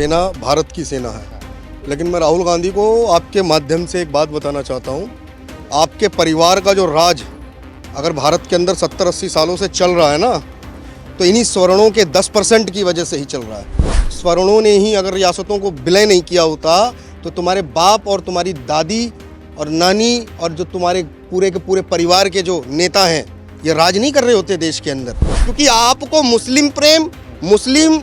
सेना भारत की सेना है, लेकिन मैं राहुल गांधी को आपके माध्यम से एक बात बताना चाहता हूँ। आपके परिवार का जो राज अगर भारत के अंदर 70-80 सालों से चल रहा है ना, तो इन्हीं स्वर्णों के 10% की वजह से ही चल रहा है। स्वर्णों ने ही अगर रियासतों को विलय नहीं किया होता तो तुम्हारे बाप और तुम्हारी दादी और नानी और जो तुम्हारे पूरे के पूरे परिवार के जो नेता हैं, ये राज नहीं कर रहे होते देश के अंदर। क्योंकि आपको मुस्लिम प्रेम, मुस्लिम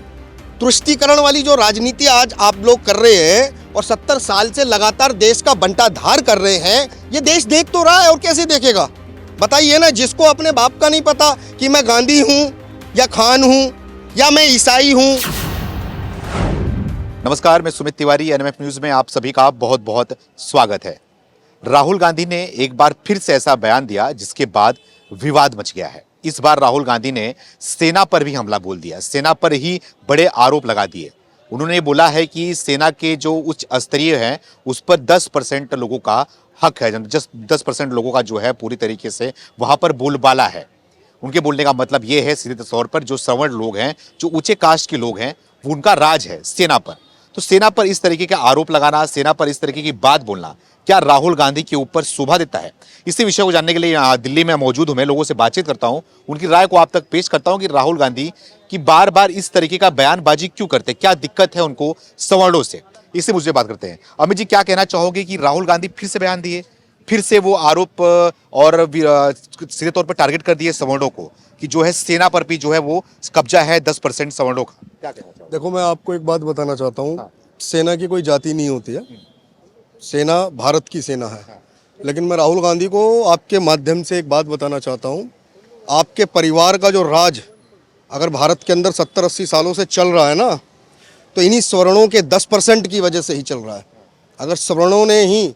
तुष्टीकरण वाली जो राजनीति आज आप लोग कर रहे हैं और 70 साल से लगातार देश का बंटाधार कर रहे हैं, ये देश देख तो रहा है और कैसे देखेगा बताइए ना। जिसको अपने बाप का नहीं पता कि मैं गांधी हूँ या खान हूँ या मैं ईसाई हूँ। नमस्कार, मैं सुमित तिवारी, एनएमएफ न्यूज में आप सभी का बहुत बहुत स्वागत है। राहुल गांधी ने एक बार फिर से ऐसा बयान दिया जिसके बाद विवाद मच गया है। इस बार राहुल गांधी ने सेना पर भी हमला बोल दिया, सेना पर ही बड़े आरोप लगा दिए। उन्होंने बोला है कि सेना के जो उच्च स्तरीय हैं उस पर 10% लोगों का हक है, 10% लोगों का जो है पूरी तरीके से वहां पर बोलबाला है। उनके बोलने का मतलब ये है सीधे तौर पर जो सवर्ण लोग हैं, जो ऊंचे कास्ट के लोग हैं, वो उनका राज है सेना पर। तो सेना पर इस तरीके के आरोप लगाना, सेना पर इस तरीके की बात बोलना क्या राहुल गांधी के ऊपर शोभा देता है? इसी विषय को जानने के लिए दिल्ली में मौजूद हूं, मैं लोगों से बातचीत करता हूं, उनकी राय को आप तक पेश करता हूं कि राहुल गांधी की बार बार इस तरीके का बयानबाजी क्यों करते, क्या दिक्कत है उनको सवर्णों से। इससे मुझे बात करते हैं। अमित जी, क्या कहना चाहोगे कि राहुल गांधी फिर से बयान दिए, फिर से वो आरोप और सीधे तौर पर टारगेट कर दिए सवर्णों को कि जो है सेना पर भी जो है वो कब्जा है 10% सवर्णों का? क्या कहना चाहोगे? देखो, मैं आपको एक बात बताना चाहता हूँ। सेना की कोई जाति नहीं होती है, सेना भारत की सेना है। लेकिन मैं राहुल गांधी को आपके माध्यम से एक बात बताना चाहता हूँ। आपके परिवार का जो राज अगर भारत के अंदर 70-80 सालों से चल रहा है ना, तो इन्हीं स्वर्णों के 10% की वजह से ही चल रहा है। अगर स्वर्णों ने ही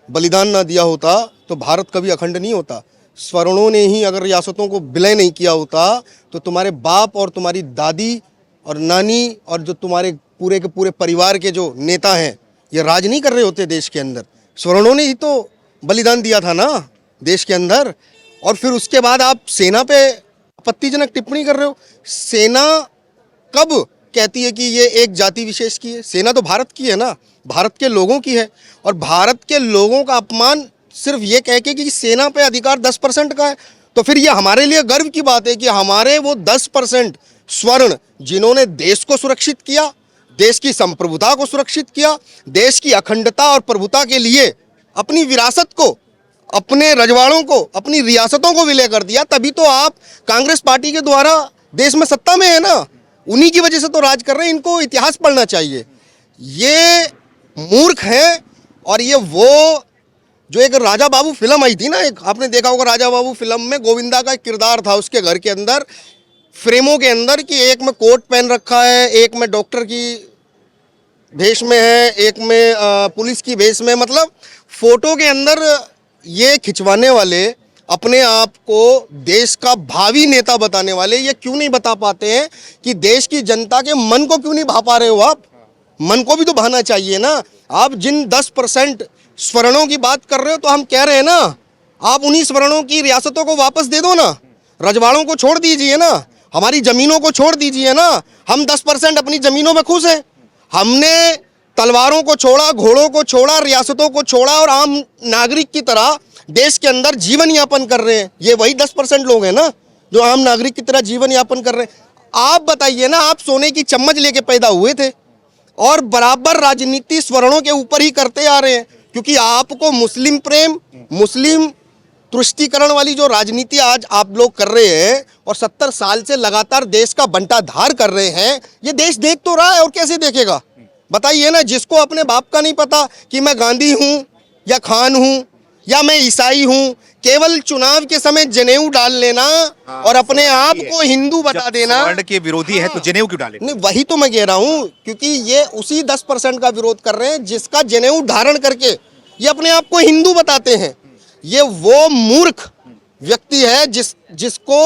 बलिदान ना दिया होता तो भारत कभी अखंड नहीं होता। स्वर्णों ने ही अगर रियासतों को विलय नहीं किया होता तो तुम्हारे बाप और तुम्हारी दादी और नानी और जो तुम्हारे पूरे के पूरे परिवार के जो नेता हैं, ये राज नहीं कर रहे होते देश के अंदर। स्वर्णों ने ही तो बलिदान दिया था ना देश के अंदर। और फिर उसके बाद आप सेना पे आपत्तिजनक टिप्पणी कर रहे हो। सेना कब कहती है कि ये एक जाति विशेष की है? सेना तो भारत की है ना, भारत के लोगों की है। और भारत के लोगों का अपमान सिर्फ ये कह के कि सेना पे अधिकार 10% का है, तो फिर ये हमारे लिए गर्व की बात है कि हमारे वो 10% स्वर्ण जिन्होंने देश को सुरक्षित किया, देश की संप्रभुता को सुरक्षित किया, देश की अखंडता और प्रभुता के लिए अपनी विरासत को, अपने रजवाड़ों को, अपनी रियासतों को विलय कर दिया। तभी तो आप कांग्रेस पार्टी के द्वारा देश में सत्ता में है ना, उन्हीं की वजह से तो राज कर रहे हैं। इनको इतिहास पढ़ना चाहिए। ये मूर्ख है। और ये वो जो एक राजा बाबू फिल्म आई थी ना, एक आपने देखा होगा, राजा बाबू फिल्म में गोविंदा का एक किरदार था उसके घर के अंदर, फ्रेमों के अंदर, कि एक में कोट पहन रखा है, एक में डॉक्टर की भेष में है, एक में पुलिस की भेष में। मतलब फोटो के अंदर ये खिंचवाने वाले, अपने आप को देश का भावी नेता बताने वाले, ये क्यों नहीं बता पाते हैं कि देश की जनता के मन को क्यों नहीं भा पा रहे हो आप? मन को भी तो भाना चाहिए ना। आप जिन 10% स्वर्णों की बात कर रहे हो, तो हम कह रहे हैं ना, आप उन्हीं स्वर्णों की रियासतों को वापस दे दो ना, रजवाड़ों को छोड़ दीजिए ना, हमारी जमीनों को छोड़ दीजिए ना। हम 10% अपनी जमीनों में खुश हैं। हमने तलवारों को छोड़ा, घोड़ों को छोड़ा, रियासतों को छोड़ा और आम नागरिक की तरह देश के अंदर जीवन यापन कर रहे हैं। ये वही 10% लोग हैं ना जो आम नागरिक की तरह जीवन यापन कर रहे हैं। आप बताइए ना, आप सोने की चम्मच लेके पैदा हुए थे और बराबर राजनीति स्वर्णों के ऊपर ही करते आ रहे हैं। क्योंकि आपको मुस्लिम प्रेम, मुस्लिम तुष्टीकरण वाली जो राजनीति आज आप लोग कर रहे हैं और 70 साल से लगातार देश का बंटाधार कर रहे हैं, ये देश देख तो रहा है और कैसे देखेगा बताइए ना। जिसको अपने बाप का नहीं पता कि मैं गांधी हूँ या खान हूँ या मैं ईसाई हूँ, केवल चुनाव के समय जनेऊ डाल लेना और अपने आप को हिंदू बता देना। स्वर्ण के विरोधी है तो जनेऊ क्यों डाले? नहीं, वही तो मैं कह रहा हूँ, क्योंकि ये उसी 10% का विरोध कर रहे हैं जिसका जनेऊ धारण करके ये अपने आप को हिंदू बताते हैं। ये वो मूर्ख व्यक्ति है जिसको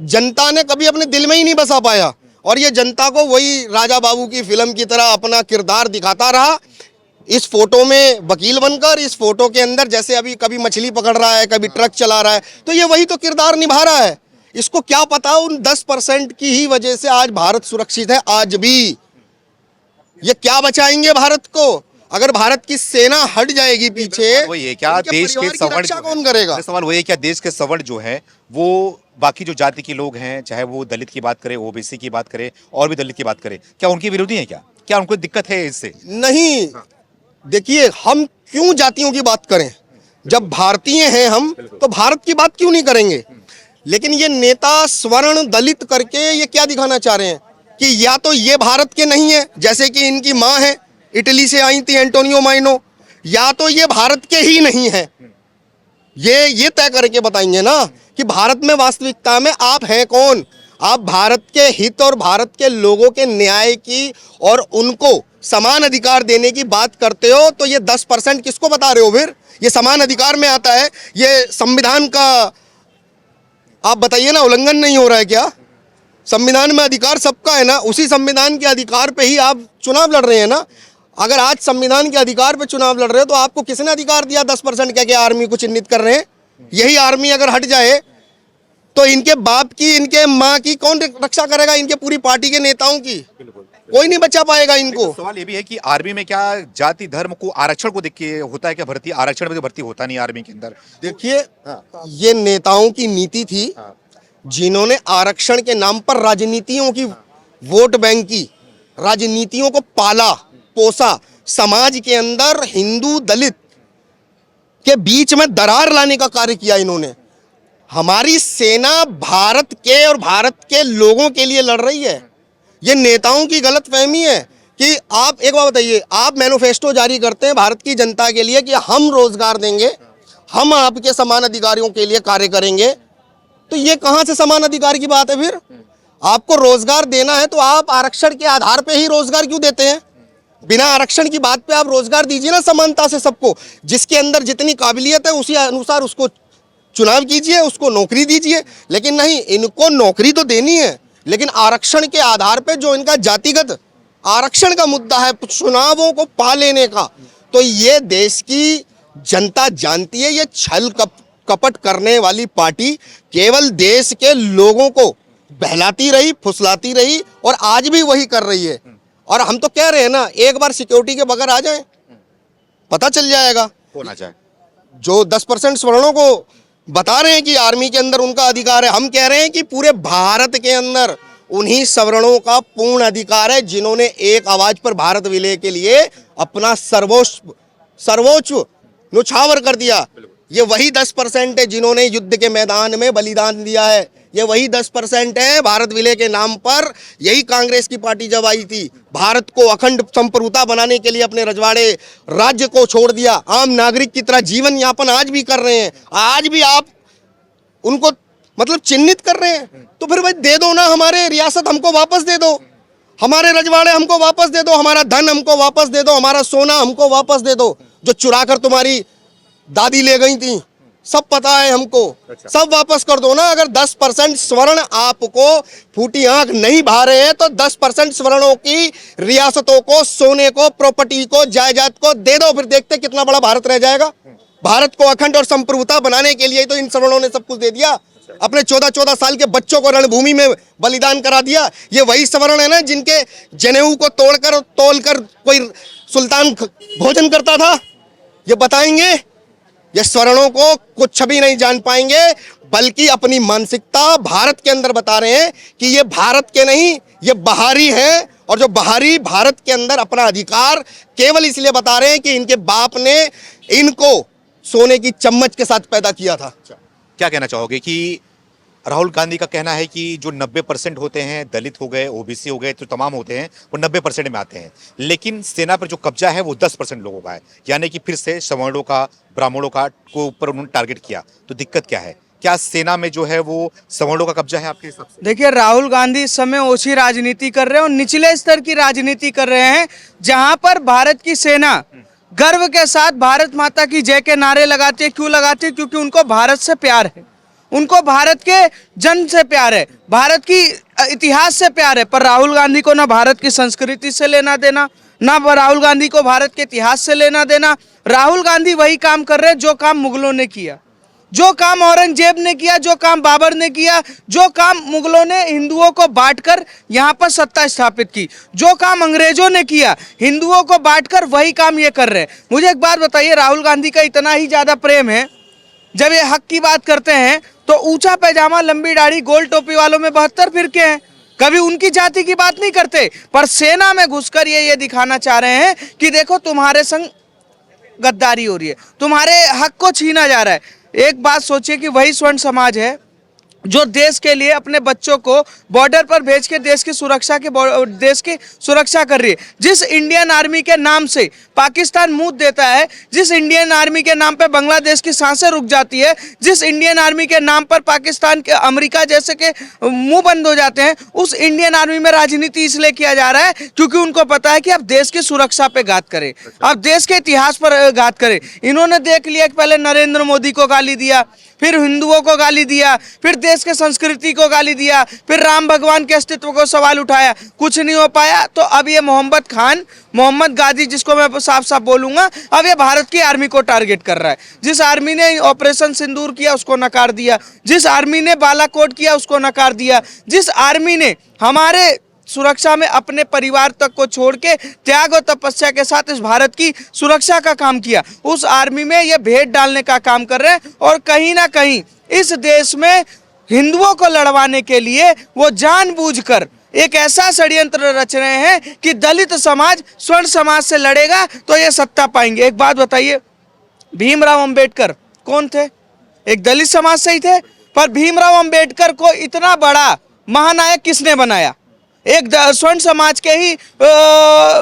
जनता ने कभी अपने दिल में ही नहीं बसा पाया। और ये जनता को वही राजा बाबू की फिल्म की तरह अपना किरदार दिखाता रहा। इस फोटो में वकील बनकर, इस फोटो के अंदर जैसे अभी कभी मछली पकड़ रहा है, कभी ट्रक चला रहा है, तो ये वही तो किरदार निभा रहा है। इसको क्या पता उन 10% की ही वजह से आज भारत सुरक्षित है। आज भी ये क्या बचाएंगे भारत को? अगर भारत की सेना हट जाएगी पीछे, वही है क्या उनके देश के परिवार की सवर्ण रक्षा जो है, कौन करेगा? मेरा सवाल वही है क्या देश के सवर्ण जो है वो बाकी जो जाति के लोग हैं, चाहे वो दलित की बात करें, ओबीसी की बात करें और भी दलित की बात करें, क्या उनके विरोधी है? क्या उनको दिक्कत है इससे? नहीं, देखिए, हम क्यों जातियों की बात करें? जब भारतीय हैं हम, तो भारत की बात क्यों नहीं करेंगे? लेकिन ये नेता स्वर्ण दलित करके ये क्या दिखाना चाह रहे हैं कि या तो ये भारत के नहीं है, जैसे कि इनकी माँ है, इटली से आई थी एंटोनियो माइनो, या तो ये भारत के ही नहीं है। ये तय करके बताएंगे ना कि भारत में वास्तविकता में आप हैं कौन। आप भारत के हित और भारत के लोगों के न्याय की और उनको समान अधिकार देने की बात करते हो, तो ये 10% किसको बता रहे हो? फिर ये समान अधिकार में आता है, ये संविधान का आप बताइए ना, उल्लंघन नहीं हो रहा है क्या? संविधान में अधिकार सबका है ना, उसी संविधान के अधिकार पे ही आप चुनाव लड़ रहे हैं ना। अगर आज संविधान के अधिकार पे चुनाव लड़ रहे हो, तो आपको किसने अधिकार दिया 10% कह के आर्मी को चिन्हित कर रहे हैं? यही आर्मी अगर हट जाए तो इनके बाप की, इनके माँ की कौन रक्षा करेगा? इनके पूरी पार्टी के नेताओं की कोई नहीं बचा पाएगा इनको। सवाल ये भी है कि आर्मी में क्या जाति धर्म को आरक्षण को देख के होता है क्या भर्ती? आरक्षण में तो भर्ती होता नहीं आर्मी के अंदर। देखिए, ये नेताओं की नीति थी जिन्होंने आरक्षण के नाम पर राजनीतियों की, वोट बैंक की राजनीतियों को पाला पोसा, समाज के अंदर हिंदू दलित के बीच में दरार लाने का कार्य किया इन्होंने। हमारी सेना भारत के और भारत के लोगों के लिए लड़ रही है। ये नेताओं की गलतफहमी है कि आप एक बात बताइए, आप मैनिफेस्टो जारी करते हैं भारत की जनता के लिए कि हम रोजगार देंगे, हम आपके समान अधिकारियों के लिए कार्य करेंगे, तो ये कहां से समान अधिकार की बात है? फिर आपको रोजगार देना है तो आप आरक्षण के आधार पे ही रोजगार क्यों देते हैं? बिना आरक्षण की बात पे आप रोजगार दीजिए ना समानता से सबको। जिसके अंदर जितनी काबिलियत है उसी अनुसार उसको चुनाव कीजिए, उसको नौकरी दीजिए। लेकिन नहीं, इनको नौकरी तो देनी है, लेकिन आरक्षण के आधार पे जो इनका जातिगत आरक्षण का मुद्दा है, चुनावों को पा लेने का, तो ये देश की जनता जानती है। ये छल कपट करने वाली पार्टी केवल देश के लोगों को बहलाती रही, फुसलाती रही और आज भी वही कर रही है। और हम तो कह रहे हैं ना, एक बार सिक्योरिटी के बगैर आ जाए, पता चल जाएगा। होना चाहिए जो 10% सवर्णों को बता रहे हैं कि आर्मी के अंदर उनका अधिकार है, हम कह रहे हैं कि पूरे भारत के अंदर उन्हीं सवर्णों का पूर्ण अधिकार है जिन्होंने एक आवाज पर भारत विलय के लिए अपना सर्वोच्च न्योछावर कर दिया। ये वही 10% है जिन्होंने युद्ध के मैदान में बलिदान दिया है। ये वही 10% है भारत विलय के नाम पर। यही कांग्रेस की पार्टी जब आई थी, भारत को अखंड संप्रभुता बनाने के लिए अपने रजवाड़े राज्य को छोड़ दिया, आम नागरिक की तरह जीवन यापन आज भी कर रहे हैं। आज भी आप उनको मतलब चिन्हित कर रहे हैं, तो फिर भाई दे दो ना, हमारे रियासत हमको वापस दे दो, हमारे रजवाड़े हमको वापस दे दो, हमारा धन हमको वापस दे दो, हमारा सोना हमको वापस दे दो, जो चुरा कर तुम्हारी दादी ले गई थी, सब पता है हमको। सब वापस कर दो ना। अगर 10% स्वर्ण आपको फूटी आंख नहीं भा रहे हैं, तो 10% स्वर्णों की रियासतों को, सोने को, प्रॉपर्टी को, जायदाद को दे दो। फिर देखते कितना बड़ा भारत रह जाएगा। भारत को अखंड और संप्रभुता बनाने के लिए तो इन स्वर्णों ने सब कुछ दे दिया। अपने 14-14 साल के बच्चों को रणभूमि में बलिदान करा दिया। ये वही स्वर्ण है ना जिनके जनेऊ को तोड़कर कोई सुल्तान भोजन करता था। ये बताएंगे? ये स्वर्णों को कुछ भी नहीं जान पाएंगे, बल्कि अपनी मानसिकता भारत के अंदर बता रहे हैं कि ये भारत के नहीं, ये बाहरी हैं। और जो बाहरी भारत के अंदर अपना अधिकार केवल इसलिए बता रहे हैं कि इनके बाप ने इनको सोने की चम्मच के साथ पैदा किया था। क्या कहना चाहोगे कि राहुल गांधी का कहना है कि जो 90% होते हैं, दलित हो गए, ओबीसी हो गए, तो तमाम होते हैं, वो 90% में आते हैं, लेकिन सेना पर जो कब्जा है वो 10% लोगों का है, यानी कि फिर से सवर्णों का, ब्राह्मणों का को ऊपर उन्होंने टारगेट किया। तो दिक्कत क्या है? क्या सेना में जो है वो सवर्णों का कब्जा है आपके हिसाब से? देखिए, राहुल गांधी इस समय ओछी राजनीति कर रहे हैं और निचले स्तर की राजनीति कर रहे हैं, जहां पर भारत की सेना गर्व के साथ भारत माता की जय के नारे लगाती है। क्यों लगाती है? क्योंकि उनको भारत से प्यार है, उनको भारत के जन्म से प्यार है, भारत की इतिहास से प्यार है। पर राहुल गांधी को ना भारत की संस्कृति से लेना देना, ना राहुल गांधी को भारत के इतिहास से लेना देना। राहुल गांधी वही काम कर रहे हैं जो काम मुगलों ने किया। जो काम औरंगजेब ने किया, जो काम बाबर ने किया, जो काम मुगलों ने हिंदुओं को बांटकर यहाँ पर सत्ता स्थापित की, जो काम अंग्रेजों ने किया हिंदुओं को बांटकर, वही काम ये कर रहे हैं। मुझे एक बात बताइए, राहुल गांधी का इतना ही ज्यादा प्रेम है, जब ये हक की बात करते हैं तो ऊंचा पैजामा, लंबी दाढ़ी, गोल टोपी वालों में 72 फिरके हैं, कभी उनकी जाति की बात नहीं करते, पर सेना में घुसकर ये दिखाना चाह रहे हैं कि देखो तुम्हारे संग गद्दारी हो रही है, तुम्हारे हक को छीना जा रहा है। एक बात सोचिए कि वही स्वर्ण समाज है जो देश के लिए अपने बच्चों को बॉर्डर पर भेज के देश की सुरक्षा कर रही है। जिस इंडियन आर्मी के नाम से पाकिस्तान मुंह देता है, जिस इंडियन आर्मी के नाम पर बांग्लादेश की सांसें रुक जाती है, जिस इंडियन आर्मी के नाम पर पाकिस्तान के, अमेरिका जैसे के मुंह बंद हो जाते हैं, उस इंडियन आर्मी में राजनीति इसलिए किया जा रहा है क्योंकि उनको पता है कि अब देश की सुरक्षा पे घात करें, अब देश के इतिहास पर घात करें। इन्होंने देख लिया कि पहले नरेंद्र मोदी को गाली दिया, फिर हिंदुओं को गाली दिया, फिर देश के संस्कृति को गाली दिया, फिर राम भगवान के अस्तित्व को सवाल उठाया, कुछ नहीं हो पाया। तो अब ये मोहम्मद गाजी, जिसको मैं साफ साफ बोलूंगा, अब ये भारत की आर्मी को टारगेट कर रहा है। जिस आर्मी ने ऑपरेशन सिंदूर किया उसको नकार दिया, जिस आर्मी ने बालाकोट किया उसको नकार दिया, जिस आर्मी ने हमारे सुरक्षा में अपने परिवार तक को छोड़ के त्याग और तपस्या के साथ इस भारत की सुरक्षा का काम किया, उस आर्मी में ये भेद डालने का काम कर रहे हैं। और कहीं ना कहीं इस देश में हिंदुओं को लड़वाने के लिए वो जानबूझकर एक ऐसा षड्यंत्र रच रहे हैं कि दलित समाज स्वर्ण समाज से लड़ेगा तो ये सत्ता पाएंगे। एक बात बताइए, भीमराव अंबेडकर कौन थे? एक दलित समाज से ही थे, पर भीमराव अंबेडकर को इतना बड़ा महानायक किसने बनाया? एक स्वर्ण समाज के ही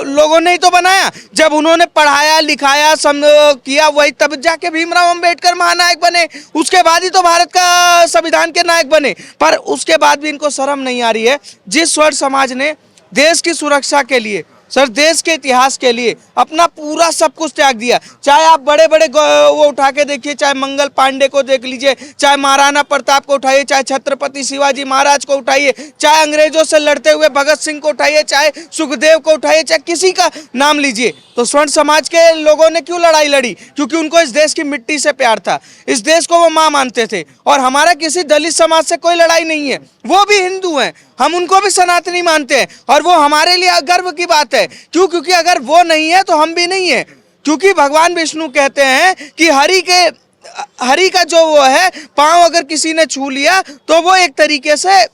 लोगों ने ही तो बनाया। जब उन्होंने पढ़ाया लिखाया किया, वही तब जाके भीमराव अंबेडकर महानायक बने, उसके बाद ही तो भारत का संविधान के नायक बने। पर उसके बाद भी इनको शर्म नहीं आ रही है। जिस स्वर्ण समाज ने देश की सुरक्षा के लिए, सर देश के इतिहास के लिए अपना पूरा सब कुछ त्याग दिया, चाहे आप बड़े बड़े वो उठा के देखिए, चाहे मंगल पांडे को देख लीजिए, चाहे महाराणा प्रताप को उठाइए, चाहे छत्रपति शिवाजी महाराज को उठाइए, चाहे अंग्रेजों से लड़ते हुए भगत सिंह को उठाइए, चाहे सुखदेव को उठाइए, चाहे किसी का नाम लीजिए। तो स्वर्ण समाज के लोगों ने क्यों लड़ाई लड़ी? क्योंकि उनको इस देश की मिट्टी से प्यार था, इस देश को वो माँ मानते थे। और हमारा किसी दलित समाज से कोई लड़ाई नहीं है, वो भी हिंदू हैं, हम उनको भी सनातनी मानते हैं, और वो हमारे लिए गर्व की बात है। क्यों? क्योंकि अगर वो नहीं है तो हम भी नहीं है। क्योंकि भगवान विष्णु कहते हैं कि हरि का जो वो है पांव अगर किसी ने छू लिया तो वो एक तरीके से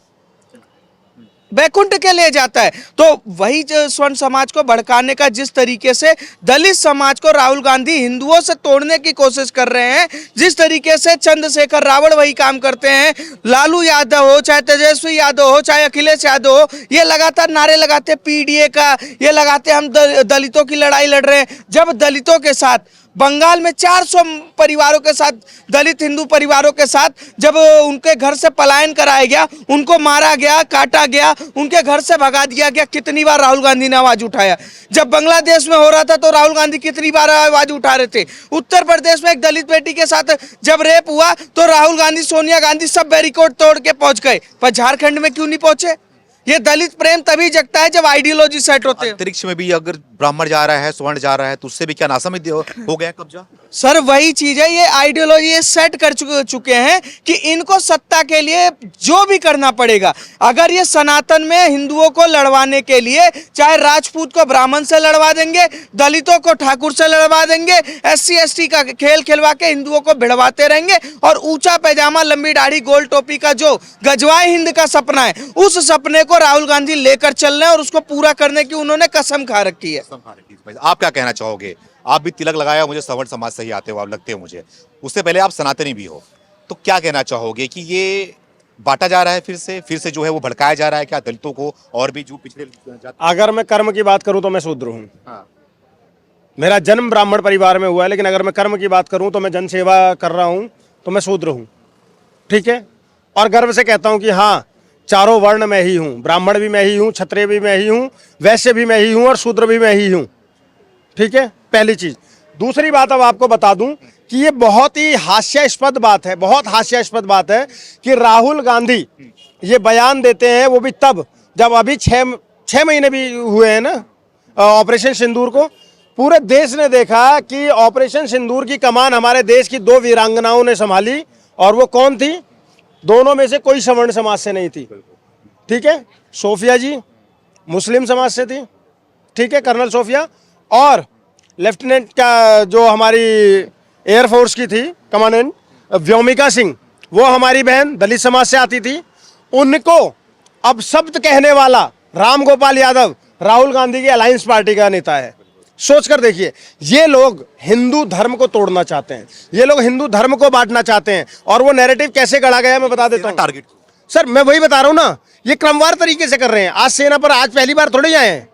बैकुंठ के लिए जाता है। तो वही स्वर्ण समाज को भड़काने का जिस तरीके से दलित समाज को राहुल गांधी हिंदुओं से तोड़ने की कोशिश कर रहे हैं, जिस तरीके से चंद्रशेखर रावण वही काम करते हैं, लालू यादव हो, चाहे तेजस्वी यादव हो, चाहे अखिलेश यादव हो, ये लगातार नारे लगाते पीडीए का, ये लगाते हम दलितों की लड़ाई लड़ रहे हैं। जब दलितों के साथ बंगाल में 400 परिवारों के साथ, दलित हिंदू परिवारों के साथ जब उनके घर से पलायन कराया गया, उनको मारा गया, काटा गया, उनके घर से भगा दिया गया, कितनी बार राहुल गांधी ने आवाज उठाया? जब बांग्लादेश में हो रहा था तो राहुल गांधी कितनी बार आवाज उठा रहे थे? उत्तर प्रदेश में एक दलित बेटी के साथ जब रेप हुआ तो राहुल गांधी, सोनिया गांधी सब बैरिकेड तोड़ के पहुंच गए, पर झारखंड में क्यों नहीं पहुंचे? ये दलित प्रेम तभी जगता है जब आइडियोलॉजी सेट होते हैं। अंतरिक्ष में भी अगर ब्राह्मण जा रहा है, स्वर्ण जा रहा है, तो उससे भी क्या नासा में हो गया कब्जा? सर वही चीज है, ये आइडियोलॉजी ये सेट कर चुके हैं कि इनको सत्ता के लिए जो भी करना पड़ेगा। अगर ये सनातन में हिंदुओं को लड़वाने के लिए चाहे राजपूत को ब्राह्मण से लड़वा देंगे, दलितों को ठाकुर से लड़वा देंगे, SC ST का खेल खिलवा के हिंदुओं को भिड़वाते रहेंगे, और ऊंचा पैजामा, लंबी दाढ़ी, गोल टोपी का जो गजवाए हिंद का सपना है, उस सपने को राहुल गांधी लेकर चल रहे हैं और उसको पूरा करने की उन्होंने कसम खा रखी है। आप क्या कहना चाहोगे? आप भी तिलक लगाया, मुझे सवर्ण समाज से ही आते हो आप, लगते हो मुझे। उससे पहले आप सनातनी भी हो, तो क्या कहना चाहोगे कि ये बांटा जा रहा है फिर से जो है वो भड़काया जा रहा है क्या दलितों को और भी जो पिछड़े जाति? अगर मैं कर्म की बात करूं तो मैं शूद्र हूं। हाँ। मेरा जन्म ब्राह्मण परिवार में हुआ है, लेकिन अगर मैं कर्म की बात करूं तो मैं जन सेवा कर रहा हूं, तो मैं शूद्र हूं। ठीक है, और गर्व से कहता हूं कि हाँ, चारों वर्ण मैं ही हूं, ब्राह्मण भी मैं ही हूं, क्षत्रिय भी मैं ही हूं, वैश्य भी मैं ही हूं, और शूद्र भी मैं ही हूं। ठीक है, पहली चीज। दूसरी बात अब आपको बता दूं कि ये बहुत ही हास्यास्पद बात है, बहुत हास्यास्पद बात है कि राहुल गांधी ये बयान देते हैं, वो भी तब जब अभी छः महीने भी हुए हैं ना ऑपरेशन सिंदूर को। पूरे देश ने देखा कि ऑपरेशन सिंदूर की कमान हमारे देश की 2 वीरांगनाओं ने संभाली, और वो कौन थी? दोनों में से कोई सवर्ण समाज से नहीं थी, ठीक है। सोफिया जी मुस्लिम समाज से थी, ठीक है, कर्नल सोफिया। और लेफ्टिनेंट का जो हमारी एयरफोर्स की थी कमांडेंट व्योमिका सिंह, वो हमारी बहन दलित समाज से आती थी। उनको अब शब्द कहने वाला राम गोपाल यादव राहुल गांधी की अलायंस पार्टी का नेता है। सोच कर देखिए, ये लोग हिंदू धर्म को तोड़ना चाहते हैं, ये लोग हिंदू धर्म को बांटना चाहते हैं। और वो नैरेटिव कैसे गढ़ा गया मैं बता देता हूँ। टारगेट सर मैं वही बता रहा हूँ ना, ये क्रमवार तरीके से कर रहे हैं। आज सेना पर आज पहली बार थोड़े आए हैं,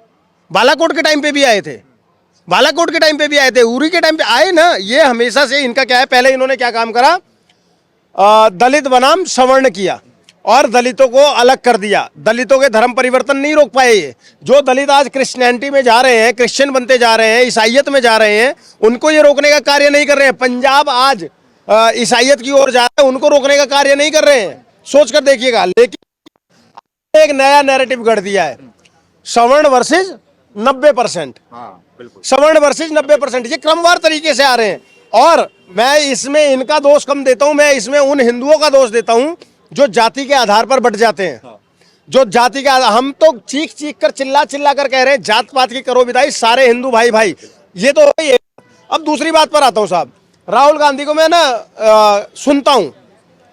बालाकोट के टाइम पे भी आए थे, बालाकोट के टाइम पे भी आए थे, उरी के टाइम पे आए ना। ये हमेशा से इनका क्या है, पहले इन्होंने क्या काम करा, दलित बनाम सवर्ण किया और दलितों को अलग कर दिया। दलितों के धर्म परिवर्तन नहीं रोक पाए ये। जो दलित आज क्रिश्चियनिटी में जा रहे हैं, क्रिश्चियन बनते जा रहे हैं, ईसाइयत में जा रहे हैं, उनको ये रोकने का कार्य नहीं कर रहे हैं। पंजाब आज ईसाइयत की ओर जा रहा है, उनको रोकने का कार्य नहीं कर रहे हैं। सोच कर देखिएगा। लेकिन एक नया नैरेटिव गढ़ दिया है, सवर्ण वर्सेज 90%, सवर्ण वर्सेज 90%। ये क्रमवार तरीके से आ रहे हैं। और मैं इसमें इनका दोष कम देता हूं, मैं इसमें उन हिंदुओं का दोष देता हूं जो जाति के आधार पर बट जाते हैं। जो जाति के आधार, हम तो चीख चीख कर चिल्ला चिल्ला कर कह रहे हैं जात पात की करो विदाई, सारे हिंदू भाई भाई, ये तो है। अब दूसरी बात पर आता हूं साहब। राहुल गांधी को मैं ना सुनता हूं,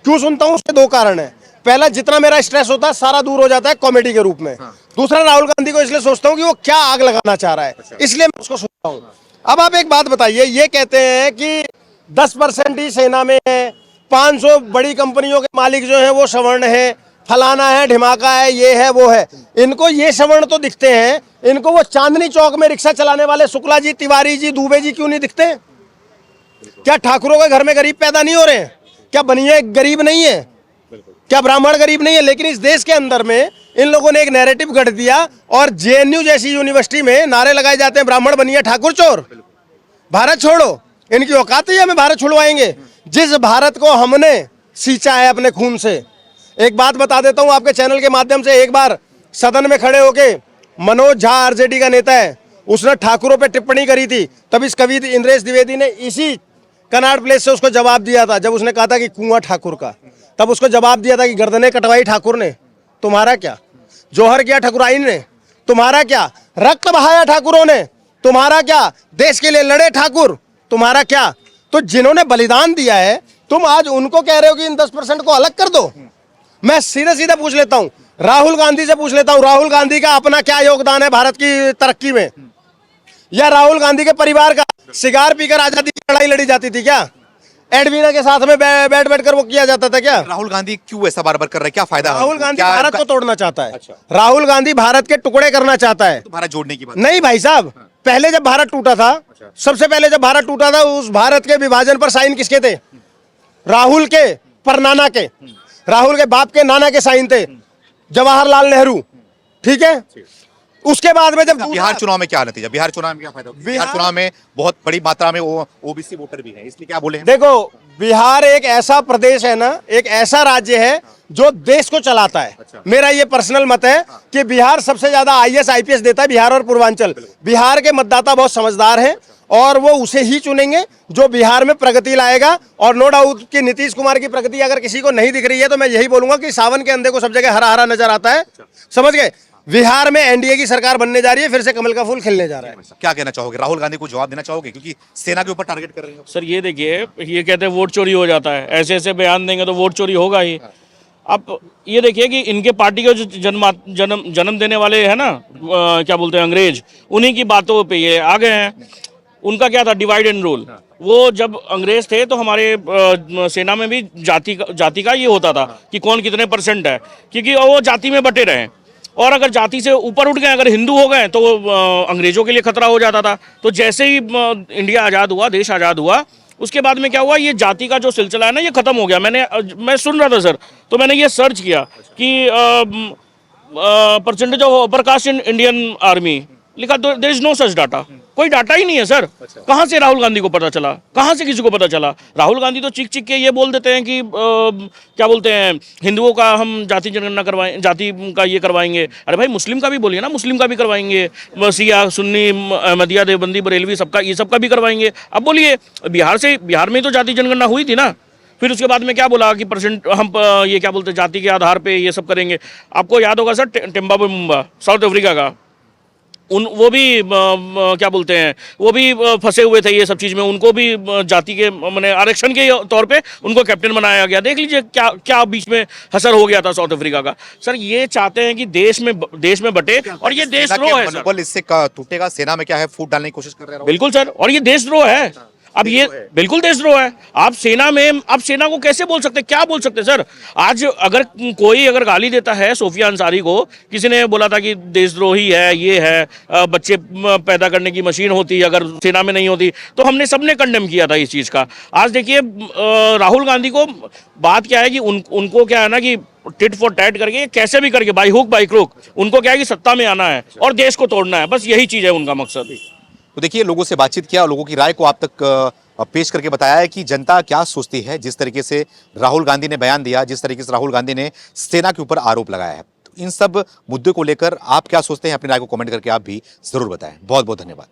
क्यों सुनता हूं, उसके दो कारण है। पहला, जितना मेरा स्ट्रेस होता है सारा दूर हो जाता है कॉमेडी के रूप में। दूसरा, राहुल गांधी को इसलिए सोचता हूं कि वो क्या आग लगाना चाह रहा है, इसलिए मैं उसको सुनता हूं। अब आप एक बात बताइए, ये कहते हैं कि 10% ही सेना में है, 500 बड़ी कंपनियों के मालिक जो हैं वो सवर्ण है, फलाना है, ढिमाका है, ये है वो है। इनको ये सवर्ण तो दिखते हैं, इनको वो चांदनी चौक में रिक्शा चलाने वाले शुक्ला जी, तिवारी जी, दुबे जी क्यों नहीं दिखते? क्या ठाकुरों के घर में गरीब पैदा नहीं हो रहे हैं? क्या बनिए गरीब नहीं है? क्या ब्राह्मण गरीब नहीं है? लेकिन इस देश के अंदर में इन लोगों ने एक नैरेटिव गढ़ दिया और जेएनयू जैसी यूनिवर्सिटी में नारे लगाए जाते हैं, ब्राह्मण बनिए ठाकुर चोर, भारत छोड़ो। इनकी औकात ही हमें भारत छुड़वाएंगे, जिस भारत को हमने सींचा है अपने खून से। एक बात बता देता हूं आपके चैनल के माध्यम से, एक बार सदन में खड़े होके मनोज झा आरजेडी का नेता है, उसने ठाकुरों पे टिप्पणी करी थी, तब इस कवि इंद्रेश द्विवेदी ने इसी कनाट प्लेस से उसको जवाब दिया था। जब उसने कहा था कि कुआं ठाकुर का, तब उसको जवाब दिया था कि गर्दनें कटवाई ठाकुर ने, तुम्हारा क्या? जोहर किया ठकुराई ने, तुम्हारा क्या? रक्त बहाया ठाकुरों ने, तुम्हारा क्या? देश के लिए लड़े ठाकुर, तुम्हारा क्या? तो जिन्होंने बलिदान दिया है, तुम आज उनको कह रहे हो कि इन 10% को अलग कर दो। मैं सीधा सीधा पूछ लेता हूं, राहुल गांधी से पूछ लेता हूं, राहुल गांधी का अपना क्या योगदान है भारत की तरक्की में? या राहुल गांधी के परिवार का सिगार पीकर आजादी की लड़ाई लड़ी जाती थी क्या? एडवीना के साथ में बैठ बैठ कर वो किया जाता था क्या? राहुल गांधी क्यों ऐसा बार बार कर रहा है, क्या फायदा? राहुल गांधी भारत को तोड़ना चाहता है। अच्छा। राहुल गांधी भारत के टुकड़े करना चाहता है। तो भारत जोड़ने की बात नहीं भाई साहब, पहले जब भारत टूटा था, सबसे पहले जब भारत टूटा था, उस भारत के विभाजन पर साइन किसके थे? राहुल के परनाना के, राहुल के बाप के नाना के साइन थे, जवाहरलाल नेहरू, ठीक है। उसके बाद में जब बिहार चुनाव में क्या नतीजा, बिहार चुनाव में क्या फायदा? बिहार चुनाव में बहुत बड़ी मात्रा में ओबीसी वोटर भी है, इसलिए क्या बोले? देखो, बिहार एक ऐसा प्रदेश है ना, एक ऐसा राज्य है जो देश को चलाता है। मेरा ये पर्सनल मत है कि बिहार सबसे ज्यादा आईएएस आईपीएस देता है, बिहार और पूर्वांचल। बिहार के मतदाता बहुत समझदार हैं और वो उसे ही चुनेंगे जो बिहार में प्रगति लाएगा। और नो डाउट कि नीतीश कुमार की प्रगति अगर किसी को नहीं दिख रही है तो मैं यही बोलूंगा कि सावन के अंधे को सब जगह हरा हरा नजर आता है, समझ गए। बिहार में एनडीए की सरकार बनने जा रही है, फिर से कमल का फूल खिलने जा रहा है। क्या कहना चाहोगे, राहुल गांधी को जवाब देना चाहोगे, क्योंकि सेना के ऊपर टारगेट कर रहे हैं? सर ये देखिए, ये कहते हैं वोट चोरी हो जाता है, ऐसे ऐसे बयान देंगे तो वोट चोरी होगा ही। अब ये देखिए कि इनके पार्टी के जो जन्म देने वाले हैं ना, क्या बोलते हैं अंग्रेज, उन्हीं की बातों पे ये आ गए हैं। उनका क्या था, डिवाइड एंड रूल। वो जब अंग्रेज थे तो हमारे सेना में भी जाति का ये होता था कि कौन कितने % है, क्योंकि वो जाति में बटे रहे। और अगर जाति से ऊपर उठ गए, अगर हिंदू हो गए तो अंग्रेजों के लिए खतरा हो जाता था। तो जैसे ही इंडिया आज़ाद हुआ, देश आज़ाद हुआ, उसके बाद में क्या हुआ, ये जाति का जो सिलसिला है ना, ये खत्म हो गया। मैं सुन रहा था सर, तो मैंने ये सर्च किया कि percentage of upper caste in Indian army लिखा, तो there is no such data, कोई डाटा ही नहीं है सर। कहाँ से राहुल गांधी को पता चला, कहाँ से किसी को पता चला? राहुल गांधी तो चीख चीख के ये बोल देते हैं कि क्या बोलते हैं, हिंदुओं का हम जाति जनगणना करवाएं, जाति का ये करवाएंगे। अरे भाई मुस्लिम का भी बोलिए ना, मुस्लिम का भी करवाएंगे, शिया सुन्नी अहमदिया देवबंदी बरेलवी सबका, ये सबका भी करवाएंगे। अब बोलिए, बिहार में तो जाति जनगणना हुई थी ना, फिर उसके बाद में क्या बोला कि परसेंट हम ये क्या बोलते हैं जाति के आधार पे ये सब करेंगे। आपको याद होगा सर टिम्बावे मुम्बा साउथ अफ्रीका का, वो भी क्या बोलते हैं, वो भी फंसे हुए थे ये सब चीज़ में, उनको भी जाति के मैंने आरक्षण के तौर पे उनको कैप्टन बनाया गया। देख लीजिए क्या क्या बीच में हसर हो गया था साउथ अफ्रीका का। सर ये चाहते हैं कि देश में बटे, और ये देशद्रोह है सर। मनोबल इससे टूटेगा। सेना में क्या है, फूट डालने की कोशिश कर रहे हैं। बिल्कुल सर, और ये देशद्रोह है। अब ये बिल्कुल देशद्रोह है। आप सेना को कैसे बोल सकते हैं, क्या बोल सकते हैं सर? आज अगर कोई गाली देता है सोफिया अंसारी को, किसी ने बोला था कि देशद्रोही है, ये है, बच्चे पैदा करने की मशीन होती अगर सेना में नहीं होती, तो हमने सबने कंडेम किया था इस चीज़ का। आज देखिए राहुल गांधी को बात क्या है कि उनको क्या है ना कि टिट फॉर टैट करके कैसे भी करके बाई हुक बाई क्रुक उनको क्या है कि सत्ता में आना है और देश को तोड़ना है, बस यही चीज़ है उनका मकसद। तो देखिए, लोगों से बातचीत किया और लोगों की राय को आप तक पेश करके बताया है कि जनता क्या सोचती है। जिस तरीके से राहुल गांधी ने बयान दिया, जिस तरीके से राहुल गांधी ने सेना के ऊपर आरोप लगाया है, तो इन सब मुद्दों को लेकर आप क्या सोचते हैं, अपनी राय को कमेंट करके आप भी जरूर बताएं। बहुत बहुत धन्यवाद।